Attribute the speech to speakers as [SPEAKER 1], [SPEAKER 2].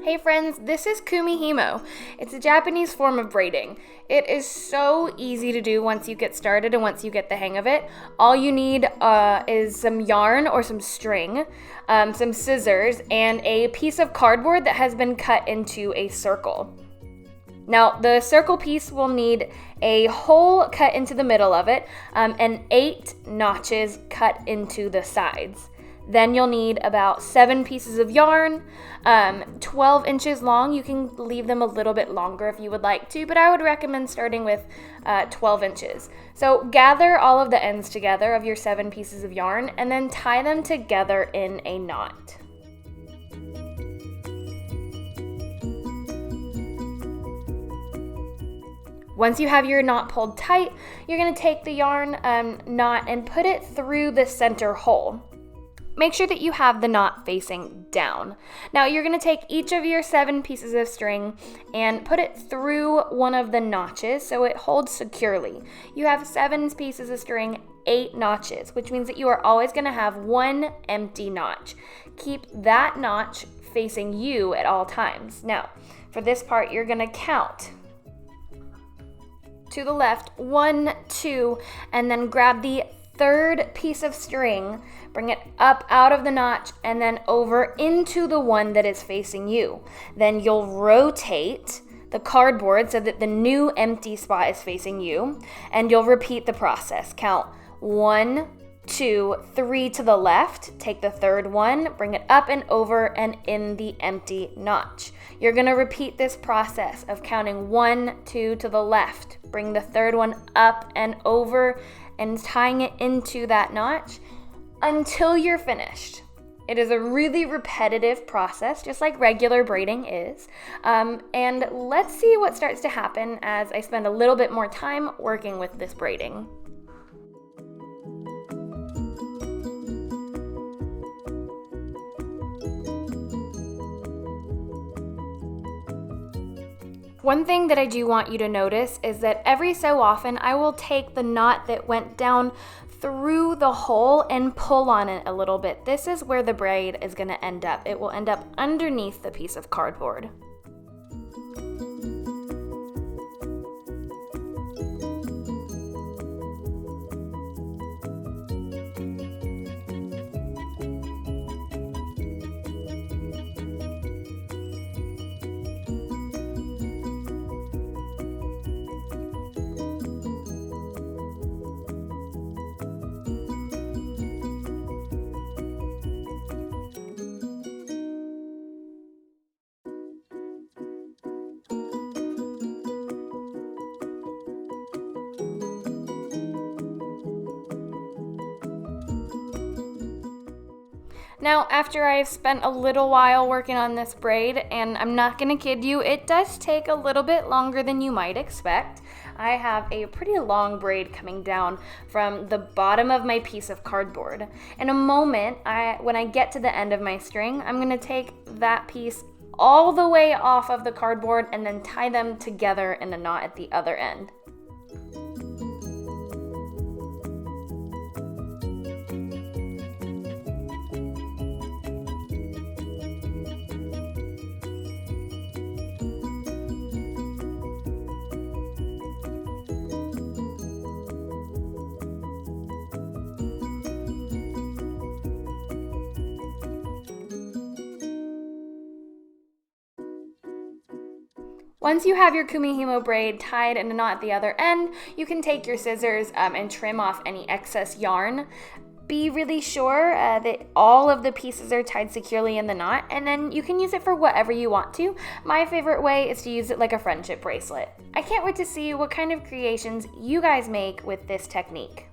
[SPEAKER 1] Hey friends, this is Kumihimo. It's a Japanese form of braiding. It is so easy to do once you get started and once you get the hang of it. All you need is some yarn or some string, some scissors, and a piece of cardboard that has been cut into a circle. Now, the circle piece will need a hole cut into the middle of it and 8 notches cut into the sides. Then you'll need about 7 pieces of yarn, 12 inches long. You can leave them a little bit longer if you would like to, but I would recommend starting with 12 inches. So gather all of the ends together of your 7 pieces of yarn and then tie them together in a knot. Once you have your knot pulled tight, you're going to take the yarn knot and put it through the center hole. Make sure that you have the knot facing down. Now you're going to take each of your 7 pieces of string and put it through one of the notches so it holds securely. You have 7 pieces of string, 8 notches, which means that you are always going to have 1 empty notch. Keep that notch facing you at all times. Now, for this part, you're going to count to the left, 1, 2, and then grab the 3rd piece of string, bring it up out of the notch and then over into the one that is facing you. Then you'll rotate the cardboard so that the new empty spot is facing you, and you'll repeat the process. Count 1, 2, 3 to the left, take the 3rd one, bring it up and over and in the empty notch. You're going to repeat this process of counting 1, 2 to the left, bring the 3rd one up and over and tying it into that notch until you're finished. It is a really repetitive process, just like regular braiding is. And let's see what starts to happen as I spend a little bit more time working with this braiding. One thing that I do want you to notice is that every so often I will take the knot that went down through the hole and pull on it a little bit. This is where the braid is going to end up. It will end up underneath the piece of cardboard. Now, after I've spent a little while working on this braid, and I'm not gonna kid you, it does take a little bit longer than you might expect. I have a pretty long braid coming down from the bottom of my piece of cardboard. In a moment, when I get to the end of my string, I'm gonna take that piece all the way off of the cardboard and then tie them together in a knot at the other end. Once you have your Kumihimo braid tied in a knot at the other end, you can take your scissors and trim off any excess yarn. Be really sure that all of the pieces are tied securely in the knot, and then you can use it for whatever you want to. My favorite way is to use it like a friendship bracelet. I can't wait to see what kind of creations you guys make with this technique.